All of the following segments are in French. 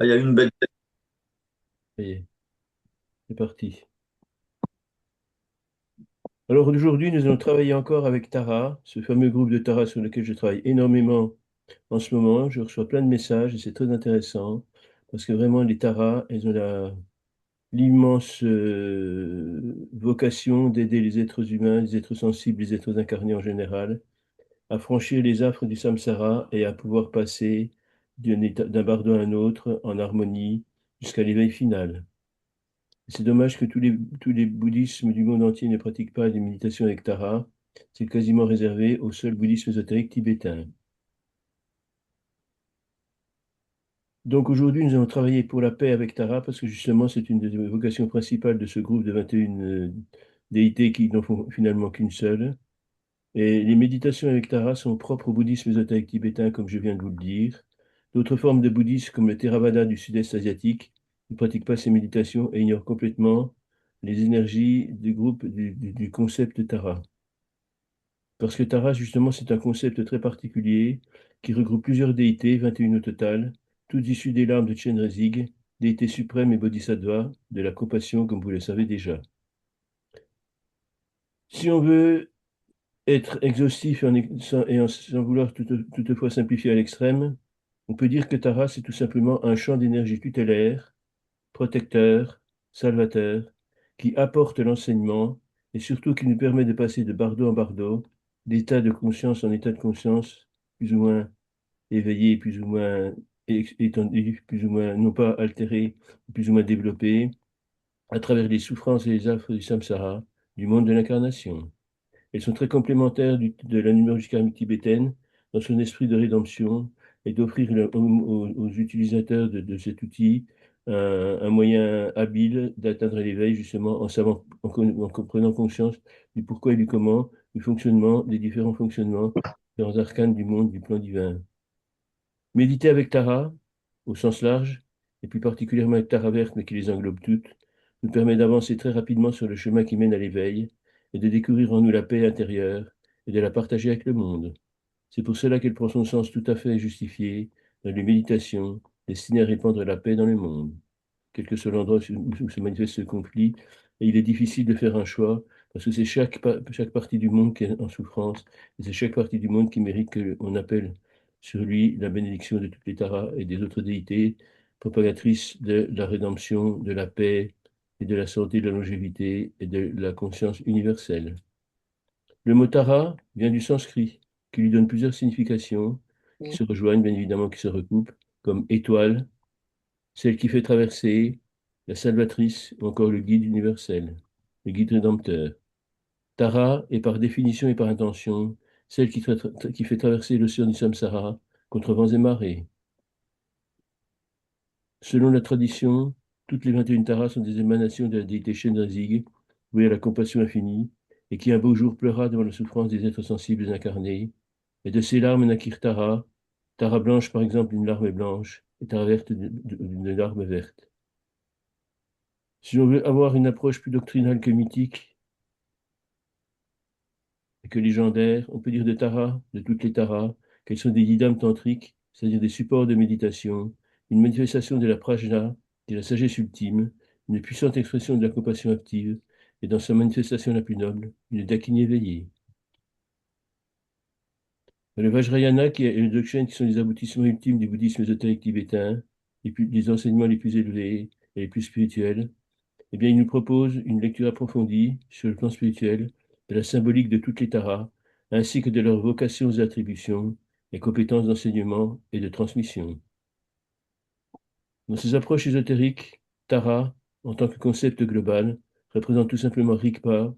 Ah, il y a une belle. Ça y est, c'est parti. Alors aujourd'hui, nous allons travailler encore avec Tara, ce fameux groupe de Tara sur lequel je travaille énormément en ce moment. Je reçois plein de messages et c'est très intéressant parce que vraiment, les Tara, elles ont l'immense vocation d'aider les êtres humains, les êtres sensibles, les êtres incarnés en général, à franchir les affres du samsara et à pouvoir passer d'un bardo à un autre en harmonie jusqu'à l'éveil final. C'est dommage que tous les bouddhismes du monde entier ne pratiquent pas des méditations avec Tara. C'est quasiment réservé au seul bouddhisme ésotérique tibétain. Donc aujourd'hui, nous allons travailler pour la paix avec Tara parce que justement, c'est une des vocations principales de ce groupe de 21 déités qui n'en font finalement qu'une seule. Et les méditations avec Tara sont propres au bouddhisme ésotérique tibétain, comme je viens de vous le dire. D'autres formes de bouddhisme, comme le Theravada du sud-est asiatique, ne pratiquent pas ces méditations et ignorent complètement les énergies du groupe du concept Tara. Parce que Tara, justement, c'est un concept très particulier qui regroupe plusieurs déités, 21 au total, toutes issues des larmes de Chenrezig, déité suprême et bodhisattva de la compassion, comme vous le savez déjà. Si on veut être exhaustif sans vouloir toutefois simplifier à l'extrême, on peut dire que Tara, c'est tout simplement un champ d'énergie tutélaire, protecteur, salvateur, qui apporte l'enseignement et surtout qui nous permet de passer de bardo en bardo, d'état de conscience en état de conscience, plus ou moins éveillé, plus ou moins étendu, plus ou moins, non pas altéré, plus ou moins développé, à travers les souffrances et les affres du samsara, du monde de l'incarnation. Elles sont très complémentaires de la numérologie karmique tibétaine dans son esprit de rédemption et d'offrir aux utilisateurs de cet outil un moyen habile d'atteindre l'éveil, justement en savant, en prenant conscience du pourquoi et du comment, du fonctionnement, des différents fonctionnements, des arcanes du monde, du plan divin. Méditer avec Tara, au sens large, et plus particulièrement avec Tara verte, mais qui les englobe toutes, nous permet d'avancer très rapidement sur le chemin qui mène à l'éveil et de découvrir en nous la paix intérieure et de la partager avec le monde. C'est pour cela qu'elle prend son sens tout à fait justifié dans les méditations destinées à répandre la paix dans le monde. Quel que soit l'endroit où se manifeste ce conflit, et il est difficile de faire un choix parce que c'est chaque partie du monde qui est en souffrance et c'est chaque partie du monde qui mérite qu'on appelle sur lui la bénédiction de toutes les taras et des autres déités, propagatrices de la rédemption, de la paix et de la santé, de la longévité et de la conscience universelle. Le mot Tara vient du sanskrit, qui lui donne plusieurs significations, qui se rejoignent, bien évidemment, qui se recoupent, comme étoile, celle qui fait traverser, la salvatrice ou encore le guide universel, le guide rédempteur. Tara est par définition et par intention celle qui fait traverser l'océan du samsara contre vents et marées. Selon la tradition, toutes les 21 Taras sont des émanations de la déité Shenrezig, vouée à la compassion infinie, et qui un beau jour pleura devant la souffrance des êtres sensibles incarnés. Et de ces larmes naquirent Tara, Tara blanche par exemple, une larme est blanche, et Tara verte d'une larme verte. Si on veut avoir une approche plus doctrinale que mythique et que légendaire, on peut dire de Tara, de toutes les Taras, qu'elles sont des didams tantriques, c'est-à-dire des supports de méditation, une manifestation de la prajna, de la sagesse ultime, une puissante expression de la compassion active, et dans sa manifestation la plus noble, une dakini éveillée. Le Vajrayana et le Dzogchen, qui sont les aboutissements ultimes du bouddhisme ésotérique tibétain, les enseignements les plus élevés et les plus spirituels, eh bien, il nous propose une lecture approfondie sur le plan spirituel de la symbolique de toutes les taras, ainsi que de leurs vocations et attributions, et compétences d'enseignement et de transmission. Dans ces approches ésotériques, Tara, en tant que concept global, représente tout simplement Rigpa,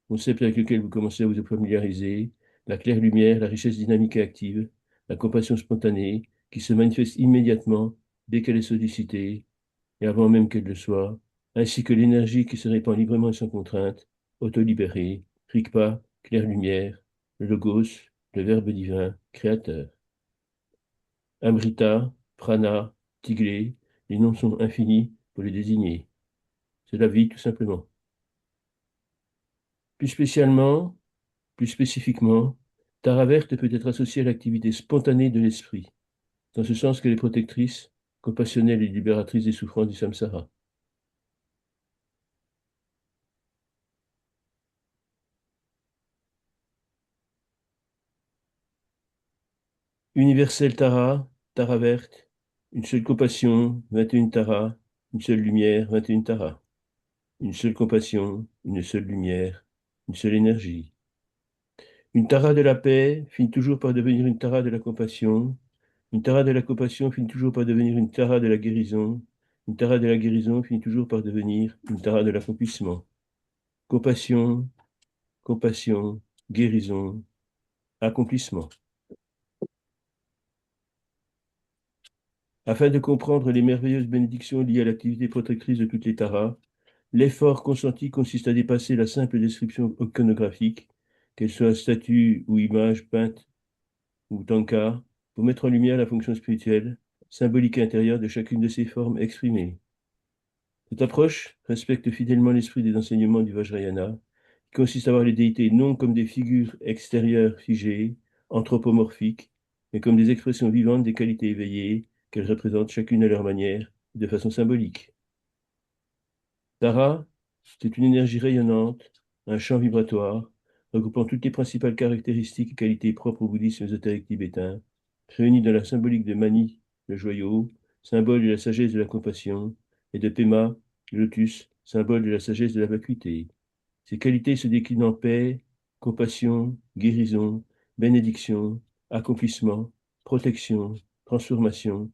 concept avec lequel vous commencez à vous familiariser, la claire lumière, la richesse dynamique et active, la compassion spontanée, qui se manifeste immédiatement dès qu'elle est sollicitée, et avant même qu'elle le soit, ainsi que l'énergie qui se répand librement et sans contrainte, auto-libérée, Rigpa, claire lumière, le Logos, le Verbe divin, créateur. Amrita, Prana, Tiglé, les noms sont infinis pour les désigner. C'est la vie, tout simplement. Plus spécialement, plus spécifiquement, Tara verte peut être associée à l'activité spontanée de l'esprit, dans ce sens qu'elle est protectrice, compassionnelle et libératrice des souffrances du samsara. Universel Tara, Tara verte, une seule compassion, 21 Tara, une seule lumière, 21 Tara. Une seule compassion, une seule lumière, une seule énergie. Une Tara de la paix finit toujours par devenir une Tara de la compassion. Une Tara de la compassion finit toujours par devenir une Tara de la guérison. Une Tara de la guérison finit toujours par devenir une Tara de l'accomplissement. Compassion, compassion, guérison, accomplissement. Afin de comprendre les merveilleuses bénédictions liées à l'activité protectrice de toutes les taras, l'effort consenti consiste à dépasser la simple description iconographique, qu'elle soit statue ou image peinte ou tanka, pour mettre en lumière la fonction spirituelle, symbolique et intérieure de chacune de ces formes exprimées. Cette approche respecte fidèlement l'esprit des enseignements du Vajrayana, qui consiste à voir les déités non comme des figures extérieures figées, anthropomorphiques, mais comme des expressions vivantes des qualités éveillées qu'elles représentent chacune à leur manière, de façon symbolique. Tara, c'est une énergie rayonnante, un champ vibratoire, regroupant toutes les principales caractéristiques et qualités propres au bouddhisme ésotérique tibétain, réunies dans la symbolique de Mani, le joyau, symbole de la sagesse de la compassion, et de Pema, le lotus, symbole de la sagesse de la vacuité. Ces qualités se déclinent en paix, compassion, guérison, bénédiction, accomplissement, protection, transformation,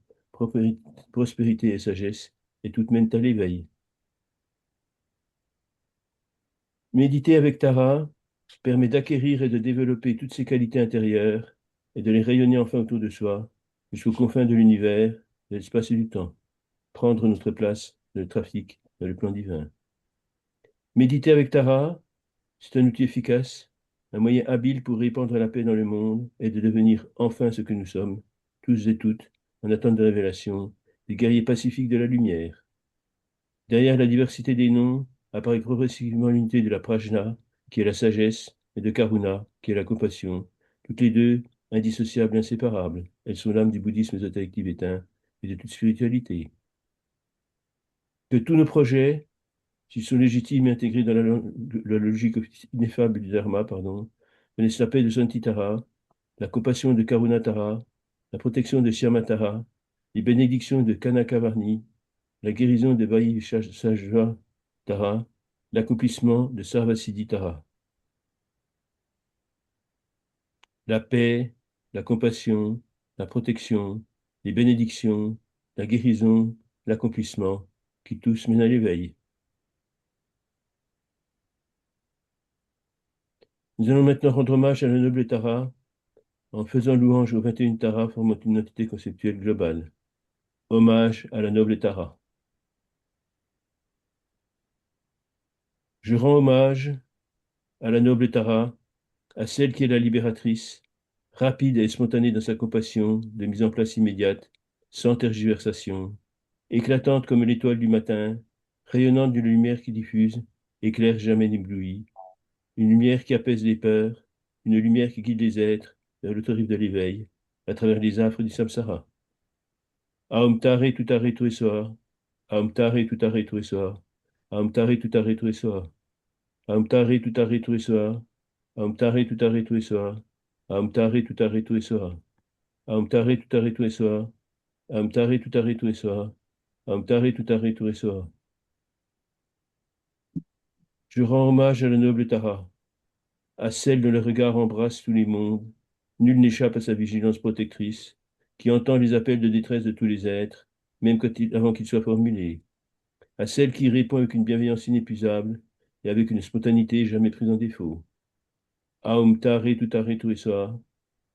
prospérité et sagesse, et toutes mènent à l'éveil. Méditer avec Tara permet d'acquérir et de développer toutes ces qualités intérieures et de les rayonner enfin autour de soi, jusqu'aux confins de l'univers, de l'espace et du temps. Prendre notre place dans le trafic, dans le plan divin. Méditer avec Tara, c'est un outil efficace, un moyen habile pour répandre la paix dans le monde et de devenir enfin ce que nous sommes, tous et toutes, en attente de révélation, des guerriers pacifiques de la lumière. Derrière la diversité des noms apparaît progressivement l'unité de la prajna, qui est la sagesse, et de Karuna, qui est la compassion, toutes les deux indissociables, inséparables. Elles sont l'âme du bouddhisme ésotérique tibétain et de toute spiritualité. Que tous nos projets, s'ils sont légitimes et intégrés dans la logique ineffable du Dharma, connaissent la paix de Santitara, la compassion de Karunatara, la protection de Shyamatara, les bénédictions de Kanakavarni, la guérison de Vaishajva Tara, l'accomplissement de Sarvasiddhi Tara. La paix, la compassion, la protection, les bénédictions, la guérison, l'accomplissement, qui tous mènent à l'éveil. Nous allons maintenant rendre hommage à la noble Tara en faisant louange aux 21 Taras formant une entité conceptuelle globale. Hommage à la noble Tara. Je rends hommage à la noble Tara, à celle qui est la libératrice, rapide et spontanée dans sa compassion, de mise en place immédiate, sans tergiversation, éclatante comme l'étoile du matin, rayonnante d'une lumière qui diffuse, éclaire jamais n'éblouit, une lumière qui apaise les peurs, une lumière qui guide les êtres vers l'autorité de l'éveil, à travers les affres du samsara. Aum tare tout arrêt tout et soir, Aum tare tout arrêt tout et soir, Aum tare tout arrêt tout et soir, Aum tare tout arrêt tout et soir, Aum tare tout arrêt tout et soir, Aum tare tout arrêt tout et soir, Aum tare tout arrêt tout et soir, Aum tare tout arrêt tout et soir, Aum tare tout arrêt tout et soir. Je rends hommage à la noble Tara, à celle dont le regard embrasse tous les mondes, nul n'échappe à sa vigilance protectrice, qui entend les appels de détresse de tous les êtres, même avant qu'ils soient formulés, à celle qui répond avec une bienveillance inépuisable et avec une spontanéité jamais prise en défaut. Aum tare tout arrêt tout et soir,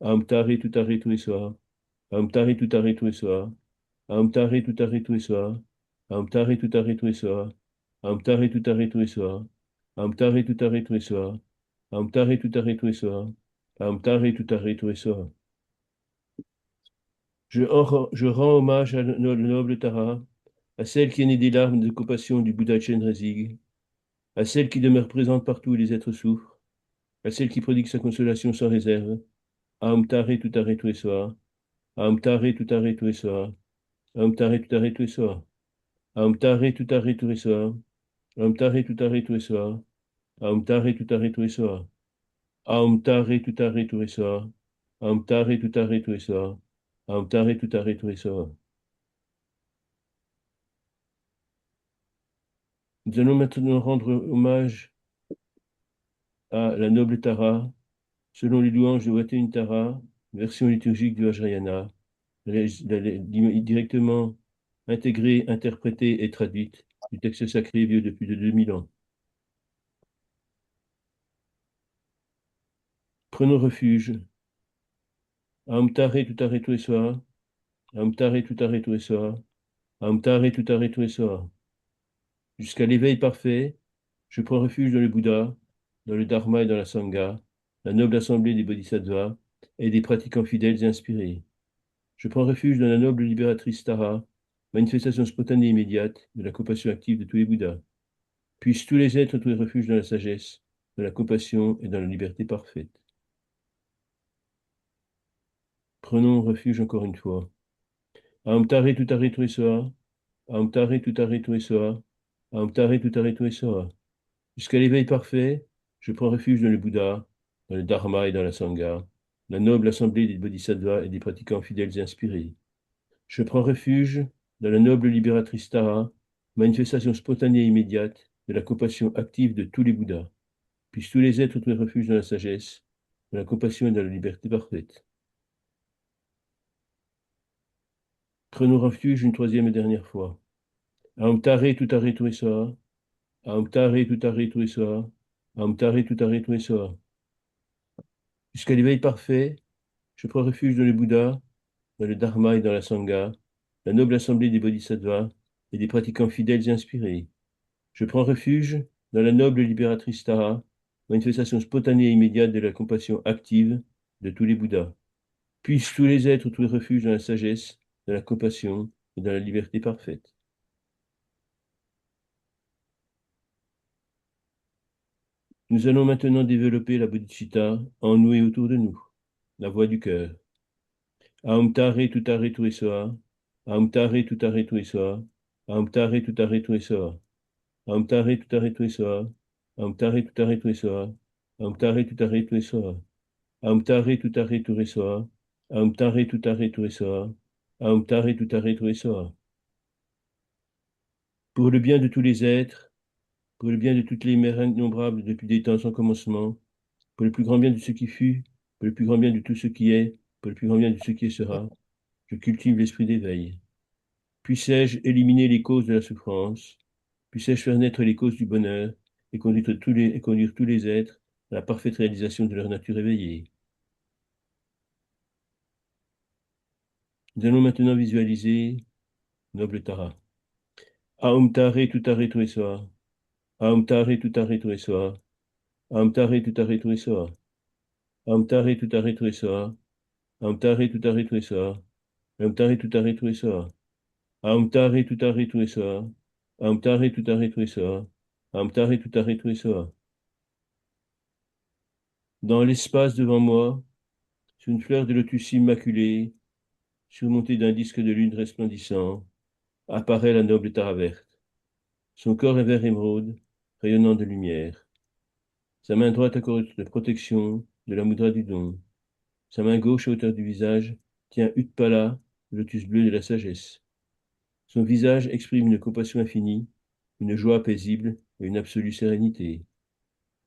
Aum tare tout arrêt tout et soir, Aum tare tout arrêt tout et soir, Aum tare tout arrêt tout et soir, Aum tare tout arrêt tout et soir, Aum tare tout arrêt tout et soir, Aum tare tout arrêt tout et soir, Aum tare tout arrêt tout et soir, Aum tare tout arrêt tout et soir. Je rends hommage à la noble Tara, à celle qui est née des larmes de compassion du Bouddha Chenrezig, à celle qui demeure présente partout où les êtres souffrent, à celle qui prodigue sa consolation sans réserve, Aum tare tout arrêt tout et soir, Aum tare tout arrêt tout et soir, Aum tare tutare tuesoa. Aum tare tutare tuesoa. Aum tare tutare tuesoa. Aum tare tutare tuesoa. Aum tare tutare tuesoa. Aum tare tutare tuesoa. Aum tare tutare tuesoa. Nous allons maintenant rendre hommage à la noble Tara, selon les louanges de Waten Tara, version liturgique du Vajrayana, directement intégrée, interprétée et traduite du texte sacré vieux de plus de 2000 ans. Prenons refuge. Aum tare tutare tuesoa. Aum tare tutare tuesoa. Aum tare tutare tuesoa. Jusqu'à l'éveil parfait, je prends refuge dans le Bouddha, dans le Dharma et dans la Sangha, la noble assemblée des bodhisattvas et des pratiquants fidèles et inspirés. Je prends refuge dans la noble libératrice Tara, manifestation spontanée et immédiate de la compassion active de tous les Bouddhas. Puissent tous les êtres trouver refuge dans la sagesse, dans la compassion et dans la liberté parfaite. Prenons refuge encore une fois. Aum tare tutare tuesoa, Aum tare tutare tuesoa, Aum tare tutare tuesoa. Jusqu'à l'éveil parfait, je prends refuge dans le Bouddha, dans le Dharma et dans la Sangha, la noble assemblée des bodhisattvas et des pratiquants fidèles et inspirés. Je prends refuge dans la noble libératrice Tara, manifestation spontanée et immédiate de la compassion active de tous les Bouddhas. Puissent tous les êtres trouver refuge dans la sagesse, dans la compassion et dans la liberté parfaite. Prenons refuge une troisième et dernière fois. Aum tare tutare tuesoa, Aum tare tutare tuesoa, Aum tare tutare tuesoa. Jusqu'à l'éveil parfait, je prends refuge dans le Bouddha, dans le Dharma et dans la Sangha, la noble assemblée des bodhisattvas et des pratiquants fidèles et inspirés. Je prends refuge dans la noble libératrice Tara, manifestation spontanée et immédiate de la compassion active de tous les Bouddhas. Puissent tous les êtres trouver refuge dans la sagesse, dans la compassion et dans la liberté parfaite. Nous allons maintenant développer la bodhicitta en nous et autour de nous, la voix du cœur. Aum tare tutare tuesoa, Aum tare tutare tuesoa, Aum tare tutare tuesoa, Aum tare tutare tuesoa, Aum tare tutare tuesoa, Aum tare tutare tuesoa, Aum tare tutare tuesoa, Aum tare tutare tuesoa, Aum tare tutare tuesoa. Pour le bien de tous les êtres, pour le bien de toutes les mères innombrables depuis des temps sans commencement, pour le plus grand bien de ce qui fut, pour le plus grand bien de tout ce qui est, pour le plus grand bien de ce qui sera, je cultive l'esprit d'éveil. Puissé-je éliminer les causes de la souffrance, puissé-je faire naître les causes du bonheur et conduire tous les êtres à la parfaite réalisation de leur nature éveillée. Nous allons maintenant visualiser noble Tara. Aum tare tutare tuesoa, Aum tare tutare tuesoa, Aum tare tutare tuesoa, Aum tare tutare tuesoa, Aum tare tutare tuesoa, Aum tare tutare tuesoa, Aum tare tutare tuesoa, Aum tare tutare tuesoa, Aum tare tutare tuesoa. Dans l'espace devant moi, sur une fleur de lotus immaculée, surmontée d'un disque de lune resplendissant, apparaît la noble Tara verte. Son corps est vert émeraude, rayonnant de lumière. Sa main droite accorde de protection de la mudra du don. Sa main gauche à hauteur du visage tient Utpala, le lotus bleu de la sagesse. Son visage exprime une compassion infinie, une joie paisible et une absolue sérénité.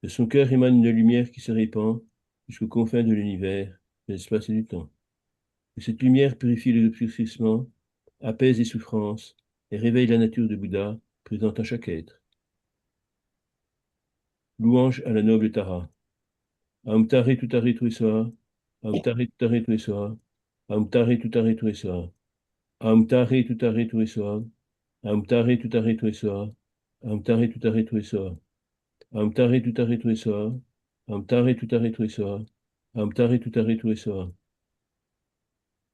De son cœur émane une lumière qui se répand jusqu'aux confins de l'univers, de l'espace et du temps. Et cette lumière purifie les obscurcissements, apaise les souffrances et réveille la nature de Bouddha présente en chaque être. Louange à la noble Tara. Aum tare tutare tuesoa, Aum tare tutare tuesoa, Aum tare tutare tuesoa, Aum tare tutare tuesoa, Aum tare tutare tuesoa, Aum tare tutare tuesoa, Aum tare tutare tuesoa, Aum tare tutare tuesoa, Aum tare tutare tuesoa.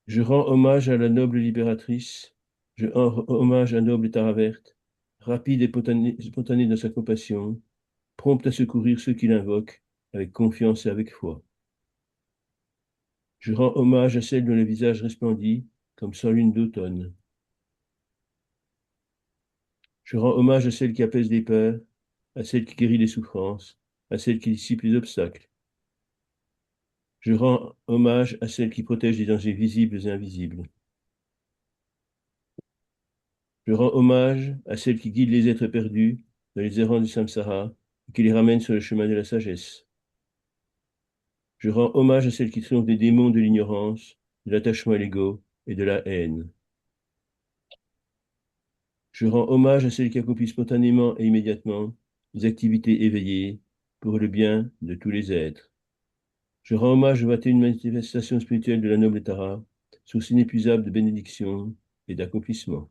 Je rends hommage à la noble libératrice, je rends hommage à la noble Tara verte, rapide et spontanée dans sa compassion, prompte à secourir ceux qui l'invoquent avec confiance et avec foi. Je rends hommage à celle dont le visage resplendit comme sans lune d'automne. Je rends hommage à celle qui apaise les peurs, à celle qui guérit les souffrances, à celle qui dissipe les obstacles. Je rends hommage à celle qui protège des dangers visibles et invisibles. Je rends hommage à celle qui guide les êtres perdus dans les errants du samsara et qui les ramène sur le chemin de la sagesse. Je rends hommage à celle qui triomphe des démons de l'ignorance, de l'attachement à l'ego et de la haine. Je rends hommage à celle qui accomplit spontanément et immédiatement des activités éveillées pour le bien de tous les êtres. Je rends hommage aux 21 manifestations spirituelles de la noble Tara, source inépuisable de bénédictions et d'accomplissements.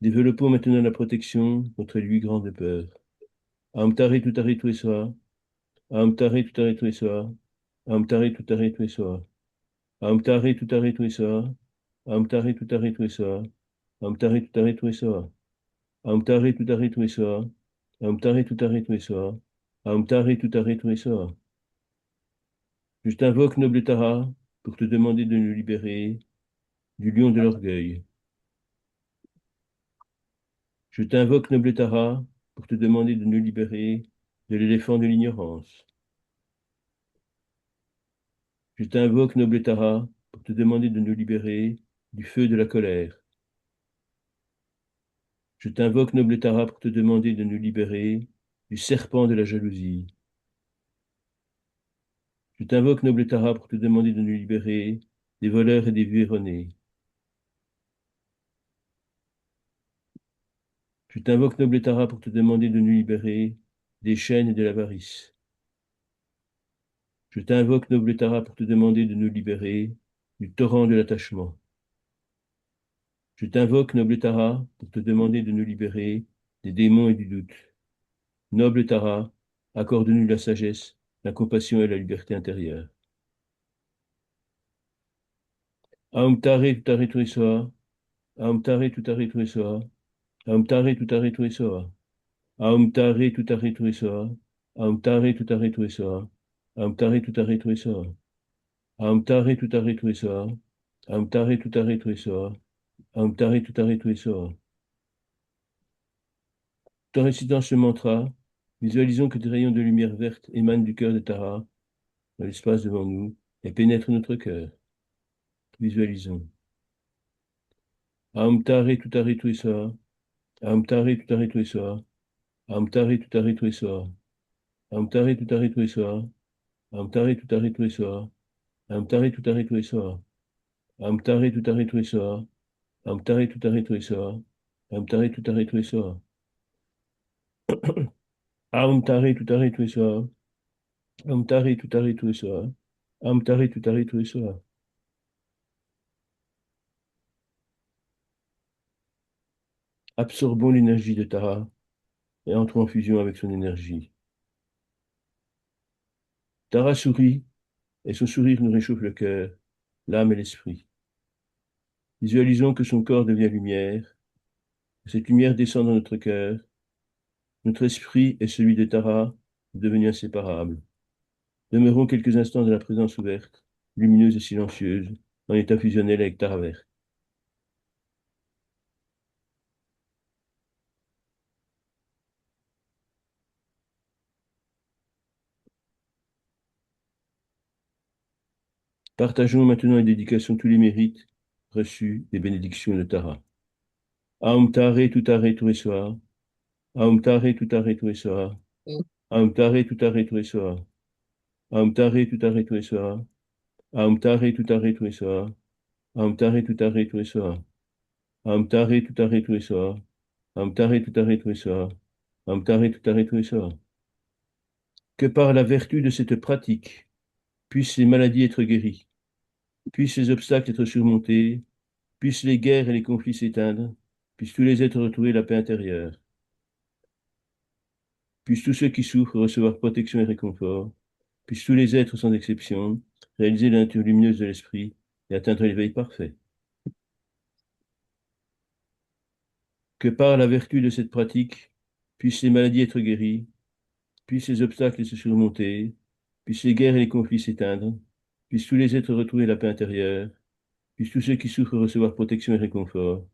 Développons maintenant la protection contre les 8 grandes peurs. Amtare tutare tueswa, Amtare tutare tueswa, Amtare tutare tueswa, Amtare tutare tueswa, Amtare tutare tueswa, Amtare tutare tueswa, Amtare tutare tueswa, Amtare tutare tueswa, Amtare tutare tueswa. Je t'invoque, noble Tara, pour te demander de nous libérer du lion de l'orgueil. Je t'invoque, noble Tara, pour te demander de nous libérer de l'éléphant de l'ignorance. Je t'invoque, noble Tara, pour te demander de nous libérer du feu de la colère. Je t'invoque, noble Tara, pour te demander de nous libérer du serpent de la jalousie. Je t'invoque, noble Tara, pour te demander de nous libérer des voleurs et des vues erronées. Je t'invoque, noble Tara, pour te demander de nous libérer des chaînes et de l'avarice. Je t'invoque, noble Tara, pour te demander de nous libérer du torrent de l'attachement. Je t'invoque, noble Tara, pour te demander de nous libérer des démons et du doute. Noble Tara, accorde-nous la sagesse, la compassion et la liberté intérieure. Aum tare tutare tuesoa, Aum tare tutare tuesoa, Aum tare tutare tuesoa, Aum tare tutare tuesoa, Aum tare tutare tuesoa, Aum tare tutare tuesoa, Aum tare tutare tuesoa, Aum tare tutare tuesoa, Aum tare tutare tuesoa. Tout en récitant ce mantra, visualisons que des rayons de lumière verte émanent du cœur de Tara dans l'espace devant nous et pénètrent notre cœur. Visualisons. Aum tare tutare tuesoa, Aum tare tutare tuesoa, Aum tare tutare tuesoa, Aum tare tutare tuesoa, Aum tare tutare tuesoa, Aum tare tutare tuesoa, Aum tare tutare tuesoa, Aum tare tutare tuesoa, Aum tare tutare tuesoa. Aum tare tutare tuesoa, Aum tare tutare tuesoa, Aum tare tutare tuesoa. Absorbons l'énergie de Tara et entrons en fusion avec son énergie. Tara sourit et son sourire nous réchauffe le cœur, l'âme et l'esprit. Visualisons que son corps devient lumière, que cette lumière descend dans notre cœur. Notre esprit et celui de Tara devenus inséparables. Demeurons quelques instants dans la présence ouverte, lumineuse et silencieuse, en état fusionnel avec Tara verte. Partageons maintenant et dédications tous les mérites reçus des bénédictions de Tara. Aum tare tutare tuesoa, Aum tare tutare tuesoa, Aum tare tutare tuesoa, Aum tare tutare tuesoa, Aum tare tutare tuesoa, Aum tare tutare tuesoa, Aum tare tutare tuesoa, Aum tare tutare tuesoa, Aum tare tutare tuesoa. Que par la vertu de cette pratique, puissent les maladies être guéries, puissent les obstacles être surmontés, puissent les guerres et les conflits s'éteindre, puissent tous les êtres retrouver la paix intérieure, puissent tous ceux qui souffrent recevoir protection et réconfort, puissent tous les êtres sans exception réaliser la nature lumineuse de l'esprit et atteindre l'éveil parfait. Que par la vertu de cette pratique, puissent les maladies être guéries, puissent les obstacles se surmonter, puissent les guerres et les conflits s'éteindre, puissent tous les êtres retrouver la paix intérieure, puissent tous ceux qui souffrent recevoir protection et réconfort,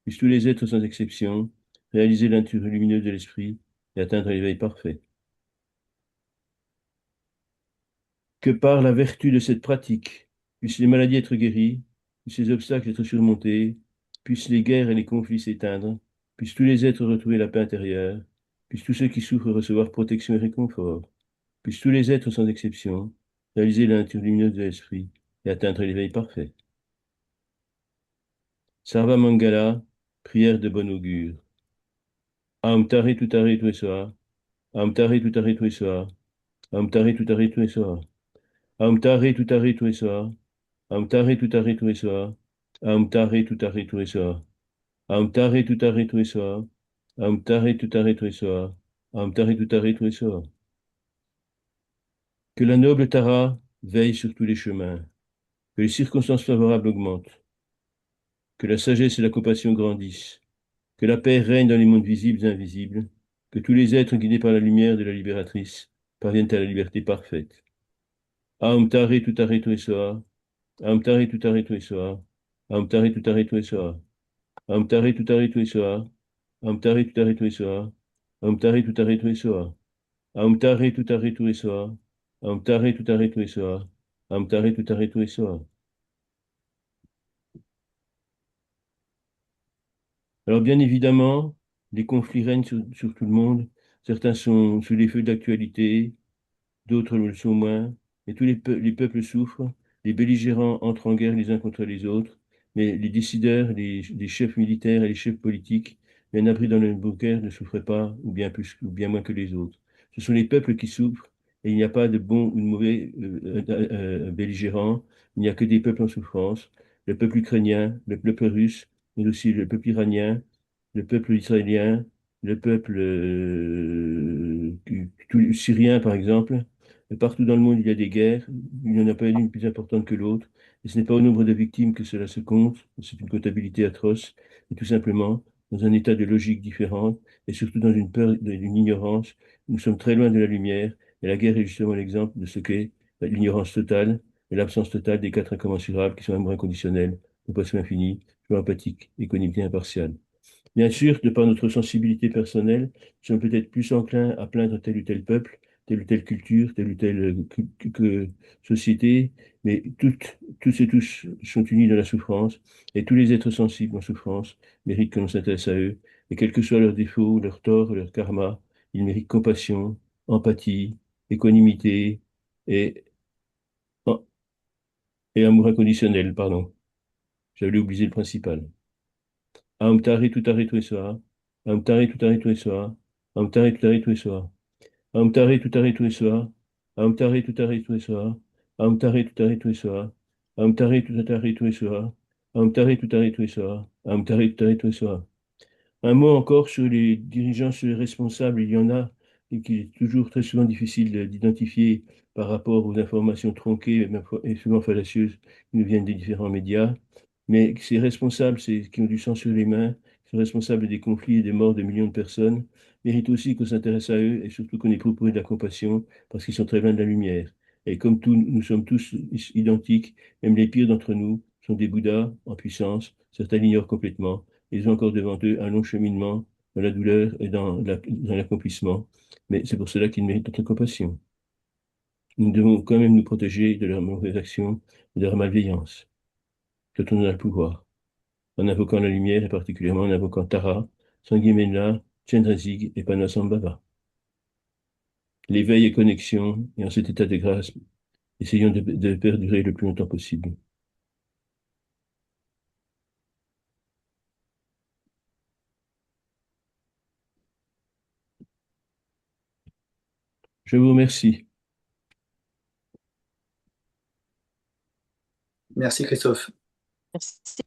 Puissent tous les êtres sans exception réaliser la nature lumineuse de l'esprit et atteindre l'éveil parfait. Que par la vertu de cette pratique, puissent les maladies être guéries, puissent les obstacles être surmontés, puissent les guerres et les conflits s'éteindre, puissent tous les êtres retrouver la paix intérieure, puissent tous ceux qui souffrent recevoir protection et réconfort, puissent tous les êtres sans exception réaliser la nature lumineuse de l'esprit et atteindre l'éveil parfait. Sarva Mangala, prière de bon augure. Aum tare tutare tuesoa, Aum tare tutare tuesoa, Aum tare tutare tuesoa, Aum tare tutare tuesoa, Aum tare tutare tuesoa, Aum tare tutare tuesoa, Aum tare tutare tuesoa, Aum tare tutare tuesoa, Aum tare tutare tuesoa. Que la noble Tara veille sur tous les chemins, que les circonstances favorables augmentent, que la sagesse et la compassion grandissent, que la paix règne dans les mondes visibles et invisibles, que tous les êtres guidés par la lumière de la libératrice parviennent à la liberté parfaite. Aum tare tutare tuesoa, Aum tare tutare tuesoa, Aum tare tutare tuesoa, Aum tare tutare tuesoa, Aum tare tutare tuesoa, Aum tare tutare tuesoa, Aum tare tutare tuesoa, Aum tare tutare tuesoa, Aum tare tutare tuesoa. Alors bien évidemment, les conflits règnent sur tout le monde. Certains sont sous les feux de l'actualité, d'autres le sont moins, et tous les peuples souffrent, les belligérants entrent en guerre les uns contre les autres, mais les décideurs, les chefs militaires et les chefs politiques, bien abris dans le bunker, ne souffrent pas, ou bien plus, ou bien moins que les autres. Ce sont les peuples qui souffrent, et il n'y a pas de bons ou de mauvais belligérants, il n'y a que des peuples en souffrance. Le peuple ukrainien, le peuple russe, mais aussi le peuple iranien, le peuple israélien, le peuple syrien, par exemple. Et partout dans le monde, il y a des guerres. Il n'y en a pas une plus importante que l'autre. Et ce n'est pas au nombre de victimes que cela se compte. C'est une comptabilité atroce. Et tout simplement, dans un état de logique différente, et surtout dans une peur, d'une ignorance, nous sommes très loin de la lumière. Et la guerre est justement l'exemple de ce qu'est l'ignorance totale et l'absence totale des quatre incommensurables qui sont amour inconditionnel, compassion infinie, joie empathique et connivité impartiale. Bien sûr, de par notre sensibilité personnelle, nous sommes peut-être plus enclins à plaindre tel ou tel peuple, telle ou telle culture, telle ou telle société, mais tous et tous sont unis dans la souffrance, et tous les êtres sensibles en souffrance méritent que l'on s'intéresse à eux, et quels que soient leurs défauts, leurs torts, leur karma, ils méritent compassion, empathie, équanimité et, et amour inconditionnel, pardon. J'avais oublié le principal. Amtari tutari tuesoa. Amtari tutari tuesoa. Amtari tutari tuesoa. Amtari tutari tuesoa. Amtari tutari tuesoa. Amtari tutari tuesoa. Amtari tutari tuesoa. Amtari tutari tuesoa. Amtari tutari tuesoa. Un mot encore sur les dirigeants, sur les responsables, il y en a, et qu'il est toujours très souvent difficile d'identifier par rapport aux informations tronquées et et souvent fallacieuses qui nous viennent des différents médias. Mais ces responsables, qui ont du sang sur les mains, qui sont responsables des conflits et des morts de millions de personnes, méritent aussi qu'on s'intéresse à eux et surtout qu'on éprouve pour eux de la compassion parce qu'ils sont très loin de la lumière. Et comme tous, nous sommes tous identiques, même les pires d'entre nous sont des Bouddhas en puissance, certains l'ignorent complètement. Ils ont encore devant eux un long cheminement dans la douleur et dans l'accomplissement. Mais c'est pour cela qu'ils méritent notre compassion. Nous devons quand même nous protéger de leurs mauvaises actions et de leur malveillance, quand on en a le pouvoir, en invoquant la lumière et particulièrement en invoquant Tara, Sanghimela, Chenrezig et Panasambhava. L'éveil et connexion, et en cet état de grâce, essayons de perdurer le plus longtemps possible. Je vous remercie. Merci Christophe. Merci.